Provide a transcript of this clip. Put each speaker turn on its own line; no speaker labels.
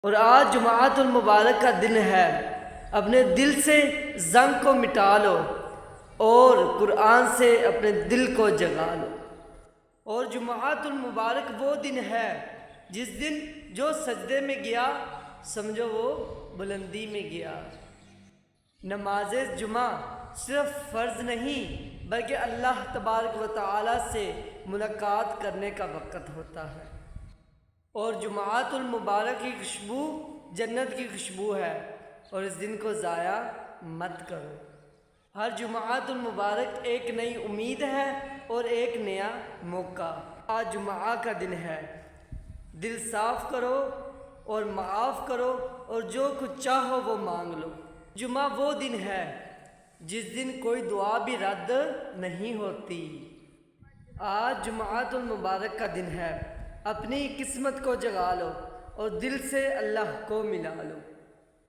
اور آج جمعۃ المبارک کا دن ہے، اپنے دل سے زنگ کو مٹا لو اور قرآن سے اپنے دل کو جگا لو۔ اور جمعۃ المبارک وہ دن ہے جس دن جو سجدے میں گیا سمجھو وہ بلندی میں گیا۔ نماز جمعہ صرف فرض نہیں بلکہ اللہ تبارک و تعالی سے ملاقات کرنے کا وقت ہوتا ہے۔ اور جمعۃ المبارک کی خوشبو جنت کی خوشبو ہے، اور اس دن کو ضائع مت کرو۔ ہر جمعۃ المبارک ایک نئی امید ہے اور ایک نیا موقع۔ آج جمعہ کا دن ہے، دل صاف کرو اور معاف کرو اور جو کچھ چاہو وہ مانگ لو۔ جمعہ وہ دن ہے جس دن کوئی دعا بھی رد نہیں ہوتی۔ آج جمعۃ المبارک کا دن ہے، اپنی قسمت کو جگا لو اور دل سے اللہ کو ملا لو۔